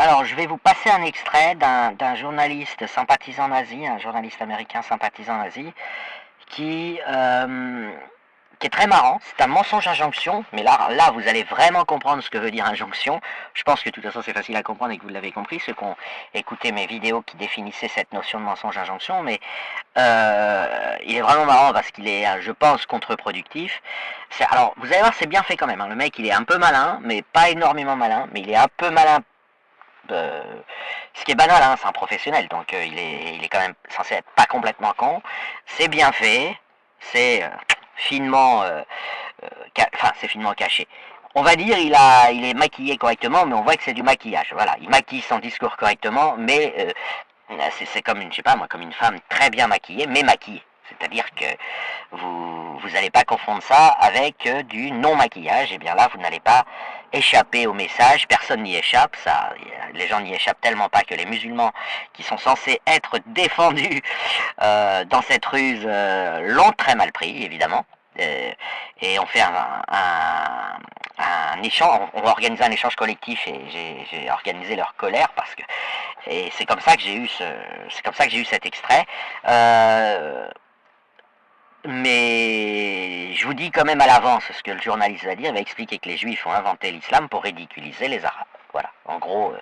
Alors, je vais vous passer un extrait d'un journaliste sympathisant nazi, un journaliste américain sympathisant nazi, qui, euh, qui est très marrant. C'est un mensonge injonction, mais là, vous allez vraiment comprendre ce que veut dire injonction. Je pense que de toute façon, c'est facile à comprendre et que vous l'avez compris, ceux qui ont écouté mes vidéos qui définissaient cette notion de mensonge injonction, mais il est vraiment marrant parce qu'il est, je pense, contre-productif. Alors, vous allez voir, c'est bien fait quand même, hein. Le mec, il est un peu malin, mais pas énormément malin, mais il est un peu malin. Ce qui est banal, hein, c'est un professionnel, donc il est quand même censé être pas complètement con. C'est bien fait, c'est finement, enfin c'est finement caché. On va dire il est maquillé correctement, mais on voit que c'est du maquillage. Voilà, il maquille son discours correctement, mais c'est comme une, je sais pas moi, comme une femme très bien maquillée, mais maquillée. C'est-à-dire que vous n'allez pas confondre ça avec du non-maquillage. Et bien là, vous n'allez pas échapper au message. Personne n'y échappe. Ça, les gens n'y échappent tellement pas que les musulmans qui sont censés être défendus dans cette ruse l'ont très mal pris, évidemment. Et on fait un échange, on va organiser un échange collectif et j'ai organisé leur colère parce que et c'est comme ça que c'est comme ça que j'ai eu cet extrait. Mais je vous dis quand même à l'avance ce que le journaliste va dire. Il va expliquer que les Juifs ont inventé l'islam pour ridiculiser les Arabes. Voilà, en gros.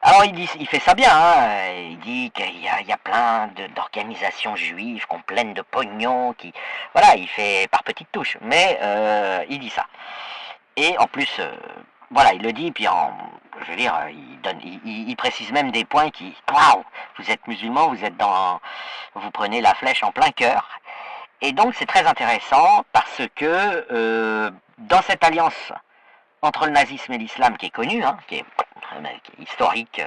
Alors il fait ça bien, hein. Il dit qu'il y a plein d'organisations juives qui ont pleines de pognon, qui, voilà, il fait par petites touches, mais il dit ça. Et en plus, voilà, il le dit, puis je veux dire, il précise même des points qui, waouh, vous êtes musulman, vous prenez la flèche en plein cœur. Et donc c'est très intéressant parce que dans cette alliance entre le nazisme et l'islam qui est connue, hein, qui est historique,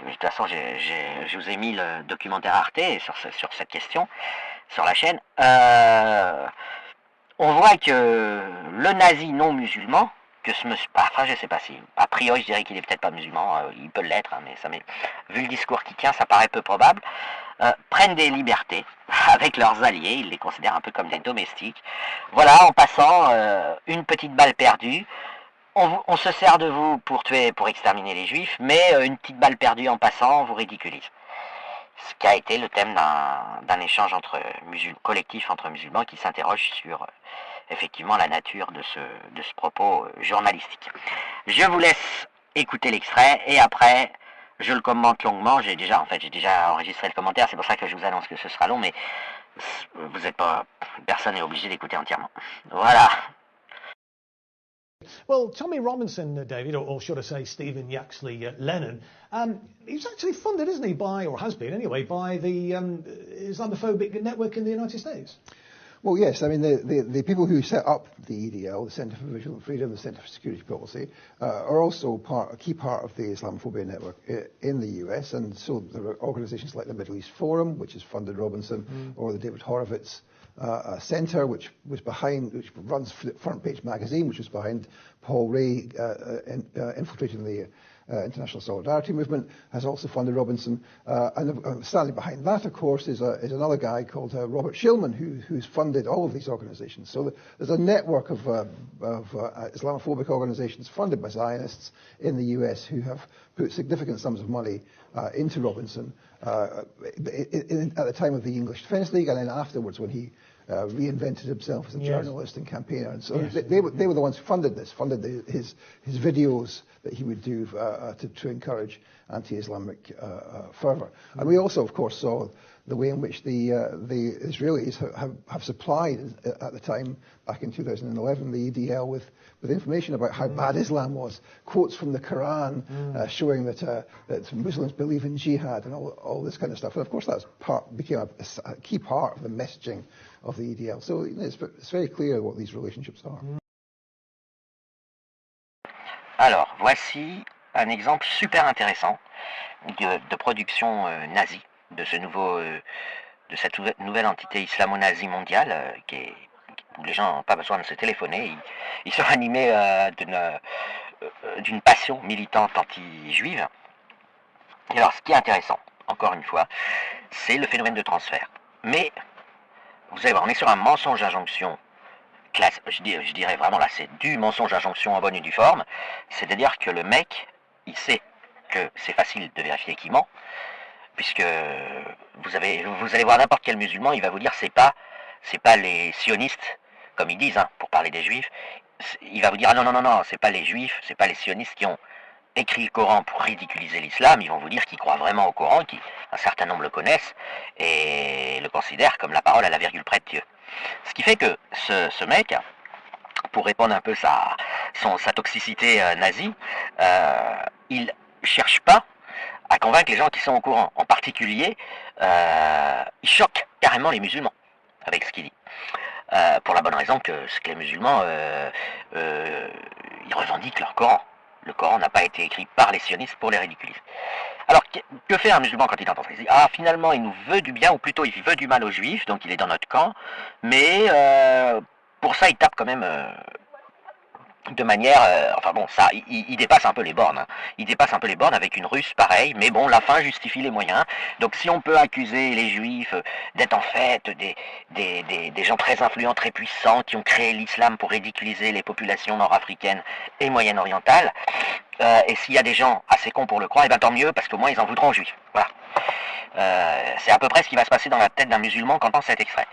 de toute façon je vous ai mis le documentaire Arte sur cette question sur la chaîne, on voit que le nazi non musulman, que ce monsieur, enfin je sais pas si, a priori je dirais qu'il est peut-être pas musulman, il peut l'être, hein, mais vu le discours qu'il tient, ça paraît peu probable, prennent des libertés avec leurs alliés, ils les considèrent un peu comme des domestiques. Voilà, en passant une petite balle perdue, on se sert de vous pour tuer, pour exterminer les juifs, mais une petite balle perdue en passant, on vous ridiculise. Ce qui a été le thème d'un échange collectif entre musulmans qui s'interroge sur effectivement la nature de ce propos journalistique. Je vous laisse écouter l'extrait et après je le commente longuement. J'ai déjà enregistré le commentaire, c'est pour ça que je vous annonce que ce sera long, mais vous n'êtes pas, personne n'est obligé d'écouter entièrement. Voilà. Well, Tommy Robinson, David, or should I say Stephen Yaxley Lennon, he's actually funded, isn't he, or has been anyway, by the Islamophobic network in the United States? Well, yes. I mean, the people who set up the EDL, the Centre for Visual Freedom, the Centre for Security Policy, are also a key part of the Islamophobia network in the US. And so there are organisations like the Middle East Forum, which has funded Robinson, or the David Horowitz Centre, which runs Front Page Magazine, which was behind Paul Ray infiltrating the International Solidarity Movement, has also funded Robinson. And standing behind that, of course, is another guy called Robert Shillman, who's funded all of these organisations. So there's a network of Islamophobic organisations funded by Zionists in the US who have put significant sums of money into Robinson at the time of the English Defence League, and then afterwards when he reinvented himself as a journalist and campaigner. And so they were the ones who funded this, his videos that he would do to encourage anti-Islamic fervour. And we also, of course, saw the way in which the Israelis have supplied, at the time, back in 2011, the EDL with information about how bad Islam was, quotes from the Quran showing that Muslims believe in jihad and all this kind of stuff. And of course that became a key part of the messaging of the EDL. So it's very clear what these relationships are. Alors, voici un exemple super intéressant de production nazie, de cette nouvelle entité islamo-nazie mondiale où les gens n'ont pas besoin de se téléphoner, ils sont animés d'une passion militante anti-juive. Et alors, ce qui est intéressant, encore une fois, c'est le phénomène de transfert. Mais, vous allez voir, on est sur un mensonge injonction classe, je dirais vraiment là, c'est du mensonge injonction en bonne et due forme, c'est-à-dire que le mec, il sait que c'est facile de vérifier qui ment, puisque vous allez voir n'importe quel musulman, il va vous dire c'est pas les sionistes, comme ils disent, hein, pour parler des juifs, il va vous dire ah non, c'est pas les juifs, c'est pas les sionistes qui ont écrit le Coran pour ridiculiser l'islam, ils vont vous dire qu'ils croient vraiment au Coran, un certain nombre le connaissent et le considèrent comme la parole à la virgule près de Dieu. Ce qui fait que ce mec, pour répondre un peu sa toxicité nazie, il cherche pas à convaincre les gens qui sont au courant. En particulier, il choque carrément les musulmans avec ce qu'il dit. Pour la bonne raison que les musulmans, ils revendiquent leur Coran. Le Coran n'a pas été écrit par les sionistes pour les ridiculiser. Alors, que fait un musulman quand il entend ça? Il dit, ah, finalement, il nous veut du bien, ou plutôt, il veut du mal aux juifs, donc il est dans notre camp, mais pour ça, il tape quand même de manière... enfin bon, ça, il dépasse un peu les bornes. Hein. Il dépasse un peu les bornes avec une ruse pareille, mais bon, la fin justifie les moyens. Donc si on peut accuser les juifs d'être en fait des gens très influents, très puissants, qui ont créé l'islam pour ridiculiser les populations nord-africaines et moyen-orientales, et s'il y a des gens assez cons pour le croire, et bien tant mieux, parce qu'au moins ils en voudront aux juifs. Voilà. C'est à peu près ce qui va se passer dans la tête d'un musulman quand on entend cet extrait.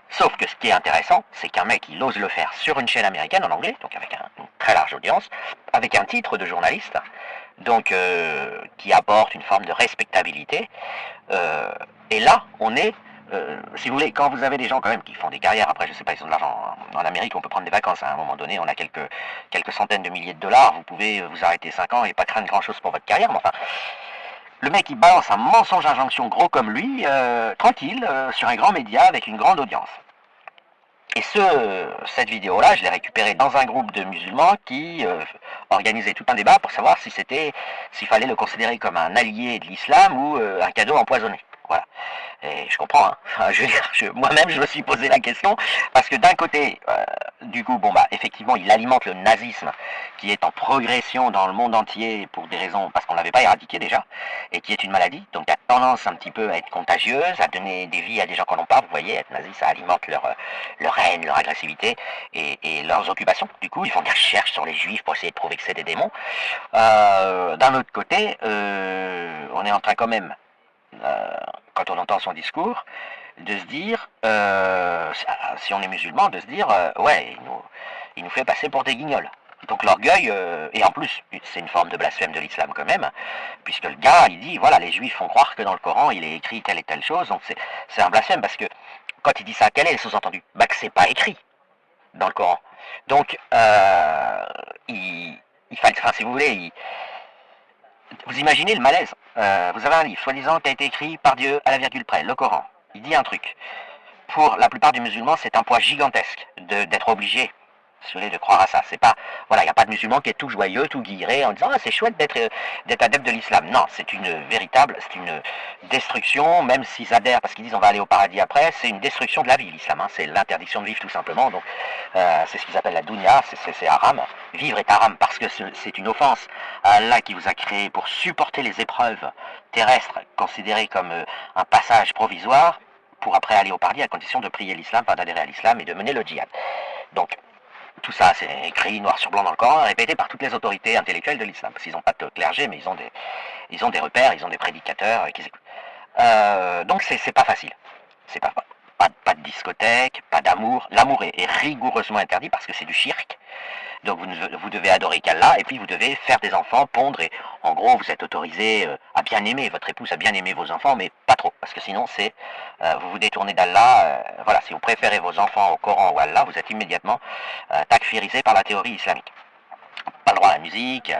Sauf que ce qui est intéressant, c'est qu'un mec, il ose le faire sur une chaîne américaine en anglais, donc avec une très large audience, avec un titre de journaliste, donc qui apporte une forme de respectabilité. Et là, on est, si vous voulez, quand vous avez des gens quand même qui font des carrières, après je sais pas, ils ont de l'argent en Amérique, on peut prendre des vacances, hein, à un moment donné, on a quelques centaines de milliers de dollars, vous pouvez vous arrêter 5 ans et pas craindre grand chose pour votre carrière, mais enfin... Le mec, il balance un mensonge injonction gros comme lui, tranquille, sur un grand média avec une grande audience. Et cette vidéo-là, je l'ai récupérée dans un groupe de musulmans qui organisait tout un débat pour savoir s'il fallait le considérer comme un allié de l'islam ou un cadeau empoisonné. Voilà. Et je comprends, hein. Enfin, je veux dire, moi-même, je me suis posé la question, parce que d'un côté, du coup, bon bah, effectivement, il alimente le nazisme, qui est en progression dans le monde entier pour des raisons, parce qu'on l'avait pas éradiqué déjà, et qui est une maladie, donc a tendance un petit peu à être contagieuse, à donner des vies à des gens qu'on n'en pas, vous voyez, être nazi, ça alimente leur haine, leur agressivité, et leurs occupations. Du coup, ils font des recherches sur les juifs pour essayer de prouver que c'est des démons. D'un autre côté, on est en train quand même, quand on entend son discours, de se dire, si on est musulman, de se dire, ouais, il nous fait passer pour des guignols. Donc l'orgueil, et en plus, c'est une forme de blasphème de l'islam quand même, puisque le gars, il dit, voilà, les juifs font croire que dans le Coran, il est écrit telle et telle chose, donc c'est un blasphème, parce que quand il dit ça, quel est le sous-entendu? Bah que c'est pas écrit dans le Coran. Donc, il fallait, enfin, si vous voulez, vous imaginez le malaise. Vous avez un livre, soi-disant, qui a été écrit par Dieu à la virgule près, le Coran. Il dit un truc. Pour la plupart des musulmans, c'est un poids gigantesque d'être obligé, si vous voulez, de croire à ça. C'est pas, voilà, il n'y a pas de musulman qui est tout joyeux, tout guilleré, en disant, ah, c'est chouette d'être adepte de l'islam. Non, c'est une destruction, même s'ils adhèrent, parce qu'ils disent on va aller au paradis après, c'est une destruction de la vie, l'islam. Hein. C'est l'interdiction de vivre, tout simplement. Donc, c'est ce qu'ils appellent la dunya, c'est haram. Vivre est haram parce que c'est une offense à Allah qui vous a créé pour supporter les épreuves terrestres, considérées comme un passage provisoire, pour après aller au paradis à condition de prier l'islam, pas d'adhérer à l'islam et de mener le djihad. Donc, tout ça, c'est écrit noir sur blanc dans le Coran, répété par toutes les autorités intellectuelles de l'islam. Parce qu'ils n'ont pas de clergé, mais ils ont des repères, ils ont des prédicateurs qu'ils écoutent. Donc, c'est pas facile. C'est pas de discothèque, pas d'amour. L'amour est rigoureusement interdit parce que c'est du shirk. Donc vous devez adorer qu'Allah, et puis vous devez faire des enfants, pondre, et en gros vous êtes autorisé à bien aimer, votre épouse à bien aimer vos enfants, mais pas trop, parce que sinon vous vous détournez d'Allah, voilà, si vous préférez vos enfants au Coran ou à Allah, vous êtes immédiatement takfirisé par la théorie islamique. Pas le droit à la musique,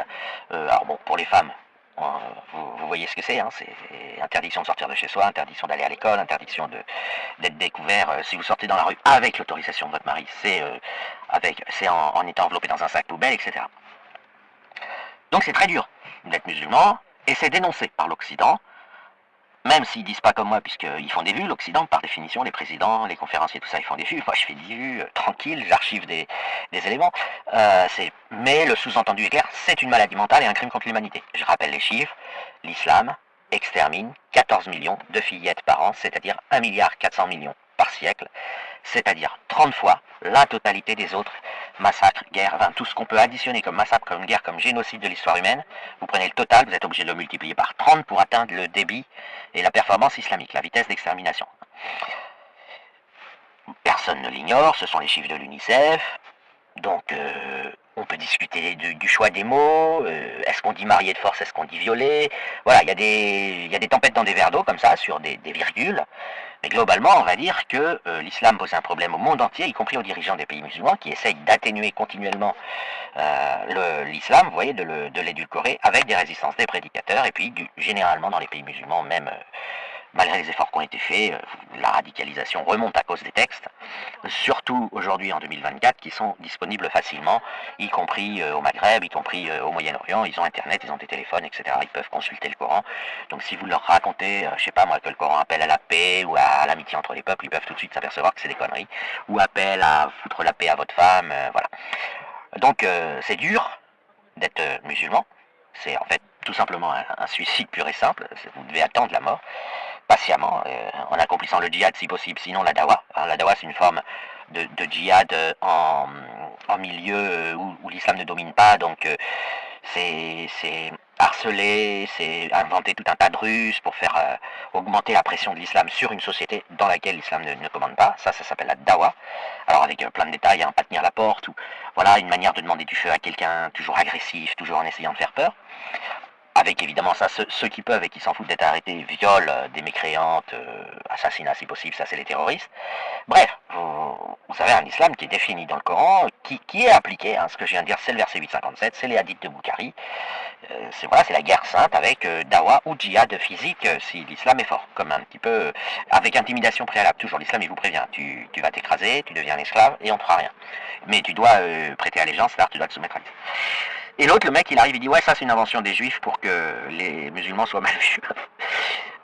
alors bon, pour les femmes, vous voyez ce que c'est, hein, c'est interdiction de sortir de chez soi, interdiction d'aller à l'école, interdiction d'être découvert. Si vous sortez dans la rue avec l'autorisation de votre mari, c'est en étant enveloppé dans un sac poubelle, etc. Donc c'est très dur d'être musulman, et c'est dénoncé par l'Occident, même s'ils disent pas comme moi, puisqu'ils font des vues, l'Occident, par définition, les présidents, les conférenciers, tout ça, ils font des vues. Moi, je fais des vues tranquilles, j'archive des éléments. Mais le sous-entendu est clair, c'est une maladie mentale et un crime contre l'humanité. Je rappelle les chiffres, l'islam extermine 14 millions de fillettes par an, c'est-à-dire 1,4 milliard par siècle, c'est-à-dire 30 fois la totalité des autres massacre, guerre, enfin tout ce qu'on peut additionner comme massacre, comme guerre, comme génocide de l'histoire humaine, vous prenez le total, vous êtes obligé de le multiplier par 30 pour atteindre le débit et la performance islamique, la vitesse d'extermination. Personne ne l'ignore, ce sont les chiffres de l'UNICEF. Donc, on peut discuter du choix des mots. Est-ce qu'on dit marié de force, est-ce qu'on dit violé? Voilà, il y a des tempêtes dans des verres d'eau comme ça, sur des virgules. Mais globalement, on va dire que l'islam pose un problème au monde entier, y compris aux dirigeants des pays musulmans, qui essayent d'atténuer continuellement l'islam, vous voyez, de l'édulcorer, avec des résistances des prédicateurs, et puis généralement dans les pays musulmans, même malgré les efforts qui ont été faits, la radicalisation remonte à cause des textes, surtout aujourd'hui en 2024, qui sont disponibles facilement, y compris au Maghreb, y compris au Moyen-Orient. Ils ont Internet, ils ont des téléphones, etc. Ils peuvent consulter le Coran. Donc si vous leur racontez, je sais pas moi, que le Coran appelle à la paix ou à l'amitié entre les peuples, ils peuvent tout de suite s'apercevoir que c'est des conneries, ou appelle à foutre la paix à votre femme, voilà. Donc c'est dur d'être musulman. C'est en fait tout simplement un suicide pur et simple. Vous devez attendre la mort patiemment, en accomplissant le djihad si possible, sinon la dawa. Alors, la dawa, c'est une forme de djihad en milieu où l'islam ne domine pas, donc c'est harceler, c'est inventer tout un tas de ruses pour faire augmenter la pression de l'islam sur une société dans laquelle l'islam ne commande pas. Ça s'appelle la dawa. Alors avec plein de détails, hein, pas tenir la porte, ou voilà, une manière de demander du feu à quelqu'un, toujours agressif, toujours en essayant de faire peur. Avec évidemment ça, ceux qui peuvent et qui s'en foutent d'être arrêtés, viol des mécréantes, assassinat si possible, ça c'est les terroristes. Bref, vous avez un islam qui est défini dans le Coran, qui est appliqué, hein, ce que je viens de dire, c'est le verset 857, c'est les hadiths de Boukhari. C'est voilà, c'est la guerre sainte avec dawa ou djihad physique si l'islam est fort, comme un petit peu avec intimidation préalable. Toujours l'islam il vous prévient, tu vas t'écraser, tu deviens un esclave et on ne fera rien. Mais tu dois prêter allégeance, c'est-à-dire tu dois te soumettre à lui. Et l'autre, le mec, il arrive, il dit ouais, ça c'est une invention des juifs pour que les musulmans soient mal vus.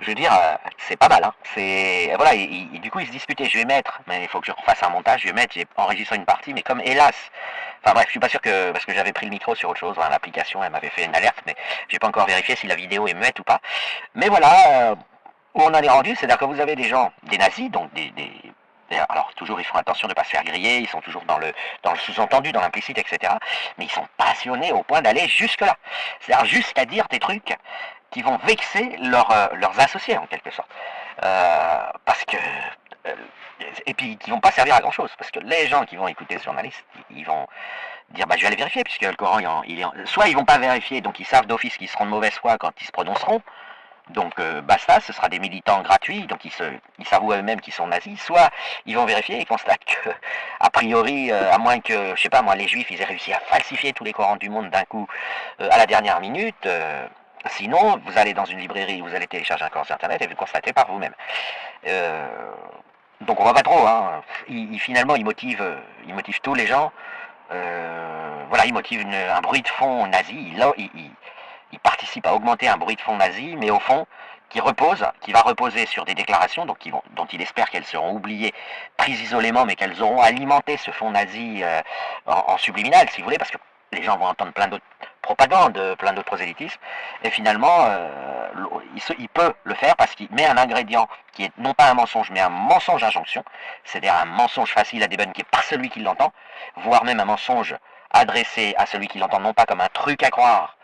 Je veux dire, c'est pas mal, hein. C'est voilà, du coup ils se disputaient. Je vais mettre, mais il faut que je refasse un montage. Je vais mettre, j'ai enregistré une partie, mais comme hélas, enfin bref, je suis pas sûr que parce que j'avais pris le micro sur autre chose, hein, l'application, elle m'avait fait une alerte, mais j'ai pas encore vérifié si la vidéo est muette ou pas. Mais voilà, où on en est rendu, c'est-à-dire que vous avez des gens, des nazis, donc alors toujours ils font attention de ne pas se faire griller, ils sont toujours dans le sous-entendu, dans l'implicite, etc. Mais ils sont passionnés au point d'aller jusque-là. C'est-à-dire jusqu'à dire des trucs qui vont vexer leurs associés en quelque sorte. Parce que et puis qui vont pas servir à grand chose, parce que les gens qui vont écouter ce journaliste, ils vont dire bah je vais aller vérifier, puisque le Coran soit ils vont pas vérifier, donc ils savent d'office qu'ils seront de mauvaise foi quand ils se prononceront. Donc basta, ce sera des militants gratuits, donc ils s'avouent eux-mêmes qu'ils sont nazis, soit ils vont vérifier et constatent que, a priori, à moins que, je sais pas moi, les juifs, ils aient réussi à falsifier tous les Corans du monde d'un coup à la dernière minute, sinon, vous allez dans une librairie, vous allez télécharger un Coran sur Internet et vous le constatez par vous-même. Donc on va pas trop, hein. Finalement, il motive tous les gens, voilà, il motive un bruit de fond nazi, il participe à augmenter un bruit de fond nazi, mais au fond, qui va reposer sur des déclarations dont il espère qu'elles seront oubliées, prises isolément, mais qu'elles auront alimenté ce fond nazi en subliminal, si vous voulez, parce que les gens vont entendre plein d'autres propagandes, plein d'autres prosélytismes, et finalement, il peut le faire parce qu'il met un ingrédient qui est non pas un mensonge, mais un mensonge injonction, c'est-à-dire un mensonge facile à débunker par celui qui l'entend, voire même un mensonge adressé à celui qui l'entend non pas comme un truc à croire,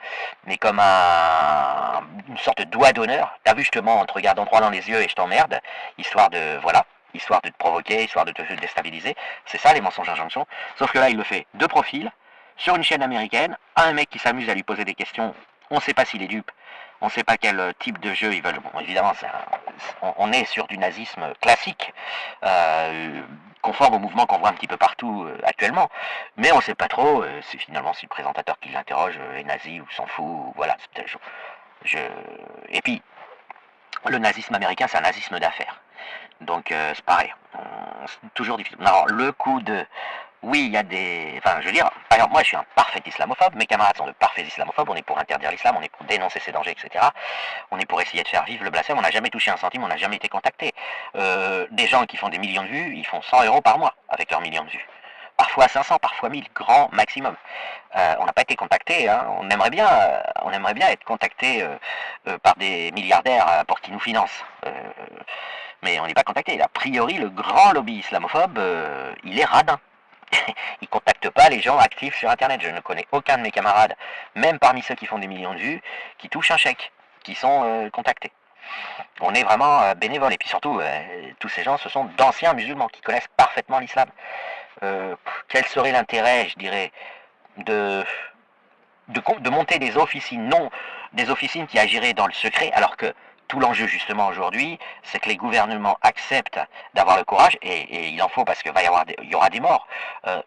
mais comme une sorte de doigt d'honneur. T'as vu, je te mens en te regardant droit dans les yeux et je t'emmerde, histoire de te provoquer, histoire de te déstabiliser. C'est ça les mensonges injonctions. Sauf que là, il le fait de profil, sur une chaîne américaine, à un mec qui s'amuse à lui poser des questions. On ne sait pas s'il est dupe, on ne sait pas quel type de jeu ils veulent. Bon, évidemment, on est sur du nazisme classique, conforme au mouvement qu'on voit un petit peu partout actuellement. Mais on ne sait pas trop finalement si le présentateur qui l'interroge est nazi ou s'en fout. Ou voilà. Et puis, le nazisme américain, c'est un nazisme d'affaires. Donc c'est pareil. C'est toujours difficile. Alors, le coup de... Oui, il y a des... Enfin, je veux dire, par exemple, moi je suis un parfait islamophobe, mes camarades sont de parfaits islamophobes, on est pour interdire l'islam, on est pour dénoncer ses dangers, etc. On est pour essayer de faire vivre le blasphème, on n'a jamais touché un centime, on n'a jamais été contacté. Des gens qui font des millions de vues, ils font 100 € par mois avec leurs millions de vues. Parfois 500, parfois 1000, grand maximum. On n'a pas été contacté, hein. On aimerait bien être contacté par des milliardaires pour qu'ils nous financent. Mais on n'est pas contacté. A priori, le grand lobby islamophobe, il est radin. Ils contactent pas les gens actifs sur Internet. Je ne connais aucun de mes camarades, même parmi ceux qui font des millions de vues, qui touchent un chèque, qui sont contactés. On est vraiment bénévole. Et puis surtout, tous ces gens, ce sont d'anciens musulmans qui connaissent parfaitement l'islam. Quel serait l'intérêt, je dirais, de, de monter des officines, non, des officines qui agiraient dans le secret, alors que tout l'enjeu justement aujourd'hui, c'est que les gouvernements acceptent d'avoir le courage, et il en faut parce qu'il y aura des morts,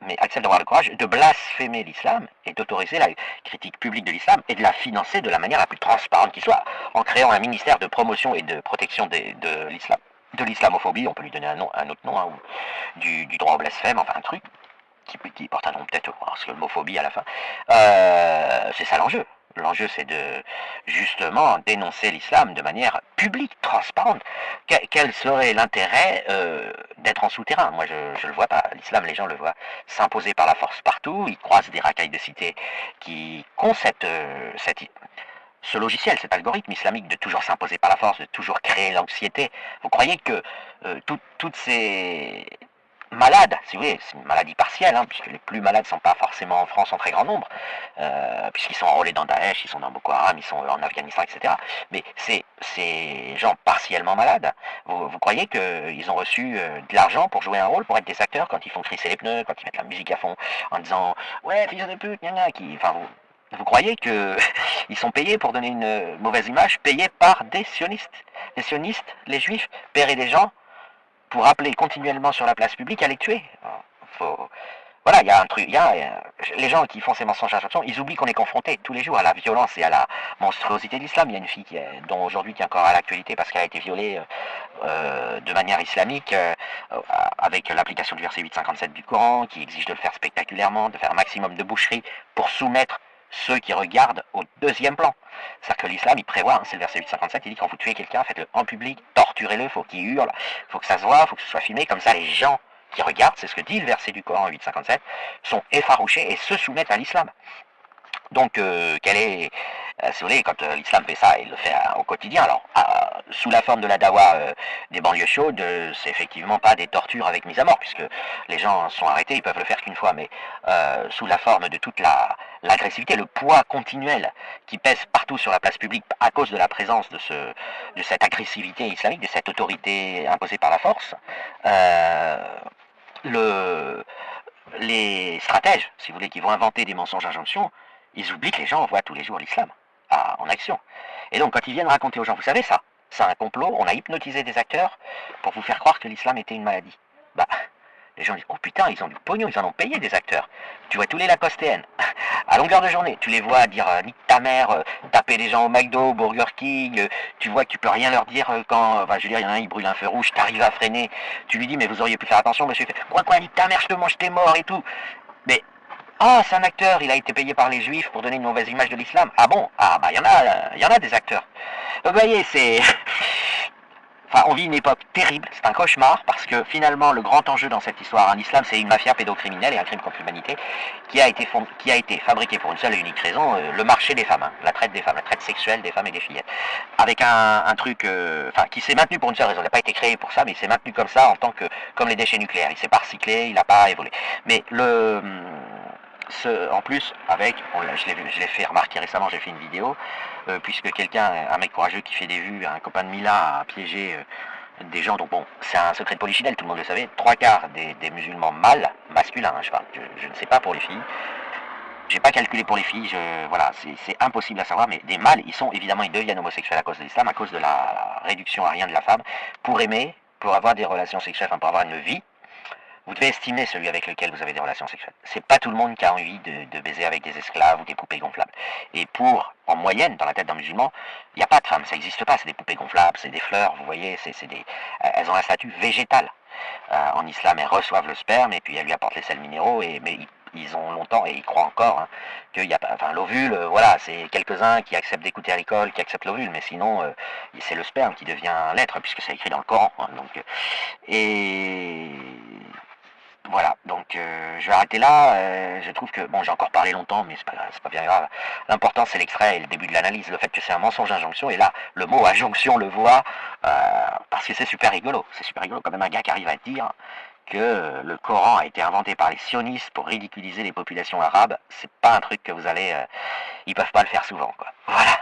mais acceptent d'avoir le courage de blasphémer l'islam et d'autoriser la critique publique de l'islam et de la financer de la manière la plus transparente qui soit, en créant un ministère de promotion et de protection de l'islam, de l'islamophobie, on peut lui donner un autre nom, hein, ou du droit au blasphème, enfin un truc qui porte un nom peut-être, parce que l'homophobie à la fin, c'est ça l'enjeu. L'enjeu, c'est de justement dénoncer l'islam de manière publique, transparente. Quel serait l'intérêt d'être en souterrain? Moi, je le vois pas. L'islam, les gens le voient s'imposer par la force partout. Ils croisent des racailles de cités qui conceptent ce logiciel, cet algorithme islamique de toujours s'imposer par la force, de toujours créer l'anxiété. Vous croyez que toutes ces malades, si vous voulez, c'est une maladie partielle, hein, puisque les plus malades ne sont pas forcément en France en très grand nombre, puisqu'ils sont enrôlés dans Daesh, ils sont dans Boko Haram, ils sont en Afghanistan, etc. Mais ces gens partiellement malades, vous croyez qu'ils ont reçu de l'argent pour jouer un rôle, pour être des acteurs, quand ils font crisser les pneus, quand ils mettent la musique à fond, en disant « Ouais, fils de pute, enfin, vous croyez qu'ils sont payés pour donner une mauvaise image, payés par des sionistes? Les sionistes, les juifs, paieraient des gens pour appeler continuellement sur la place publique à les tuer. Voilà, il y a un truc, les gens qui font ces mensonges à chaque ils oublient qu'on est confronté tous les jours à la violence et à la monstruosité de l'islam. Il y a une fille dont aujourd'hui qui est encore à l'actualité parce qu'elle a été violée de manière islamique avec l'application du verset 857 du Coran, qui exige de le faire spectaculairement, de faire un maximum de boucherie pour soumettre ceux qui regardent au deuxième plan. C'est-à-dire que l'islam, il prévoit, hein, c'est le verset 857, il dit quand vous tuez quelqu'un, faites-le en public, torturez-le, faut qu'il hurle, faut que ça se voit, faut que ce soit filmé, comme ça les gens qui regardent, c'est ce que dit le verset du Coran 857, sont effarouchés et se soumettent à l'islam. Donc, si vous voulez, quand l'islam fait ça, il le fait au quotidien. Alors, sous la forme de la dawa des banlieues chaudes, c'est effectivement pas des tortures avec mise à mort, puisque les gens sont arrêtés, ils peuvent le faire qu'une fois, mais sous la forme de toute l'agressivité, le poids continuel qui pèse partout sur la place publique à cause de la présence de cette agressivité islamique, de cette autorité imposée par la force, les stratèges, si vous voulez, qui vont inventer des mensonges injonctions, ils oublient que les gens voient tous les jours l'islam en action. Et donc quand ils viennent raconter aux gens, vous savez ça, c'est un complot, on a hypnotisé des acteurs pour vous faire croire que l'islam était une maladie. Bah, les gens disent, oh putain, ils ont du pognon, ils en ont payé des acteurs. Tu vois tous les lacostéennes, à longueur de journée, tu les vois dire nique ta mère, taper les gens au McDo, Burger King, tu vois que tu peux rien leur dire quand, je veux dire, il y en a un, il brûle un feu rouge, t'arrives à freiner, tu lui dis, mais vous auriez pu faire attention, monsieur, il fait, quoi, nique ta mère, je te mange, t'es mort et tout. Mais c'est un acteur, il a été payé par les juifs pour donner une mauvaise image de l'islam. Ah bon? Il y en a des acteurs. Donc, vous voyez, on vit une époque terrible, c'est un cauchemar, parce que finalement, le grand enjeu dans cette histoire en islam, c'est une mafia pédocriminelle et un crime contre l'humanité qui a été fabriqué pour une seule et unique raison, le marché des femmes, hein, la traite des femmes, la traite sexuelle des femmes et des fillettes. Avec un truc, qui s'est maintenu pour une seule raison. Il n'a pas été créé pour ça, mais il s'est maintenu comme ça comme les déchets nucléaires. Il s'est pas recyclé, il n'a pas évolué. Mais en plus, je l'ai fait remarquer récemment, j'ai fait une vidéo, puisque un mec courageux qui fait des vues, un copain de Mila a piégé des gens, donc bon, c'est un secret de polichinelle, tout le monde le savait, 3/4 des musulmans mâles, masculins, hein, je ne sais pas pour les filles, j'ai pas calculé pour les filles, voilà, c'est impossible à savoir, mais des mâles, ils deviennent homosexuels à cause de l'islam, à cause de la réduction à rien de la femme, pour aimer, pour avoir des relations sexuelles, pour avoir une vie. Vous devez estimer celui avec lequel vous avez des relations sexuelles. C'est pas tout le monde qui a envie de baiser avec des esclaves ou des poupées gonflables. Et en moyenne, dans la tête d'un musulman, il n'y a pas de femme, ça n'existe pas, c'est des poupées gonflables, c'est des fleurs, vous voyez, elles ont un statut végétal. En islam, elles reçoivent le sperme et puis elles lui apportent les sels minéraux, mais ils ont longtemps, et ils croient encore, hein, qu'il y a pas, l'ovule, voilà, c'est quelques-uns qui acceptent d'écouter à l'école, qui acceptent l'ovule, mais sinon, c'est le sperme qui devient l'être, puisque c'est écrit dans le Coran. Hein, et voilà, donc je vais arrêter là. Je trouve que, bon, j'ai encore parlé longtemps, mais c'est pas bien grave. L'important, c'est l'extrait et le début de l'analyse, le fait que c'est un mensonge injonction, et là, le mot injonction le voit, parce que c'est super rigolo. C'est super rigolo quand même un gars qui arrive à dire que le Coran a été inventé par les sionistes pour ridiculiser les populations arabes, c'est pas un truc que vous allez... ils peuvent pas le faire souvent, quoi. Voilà.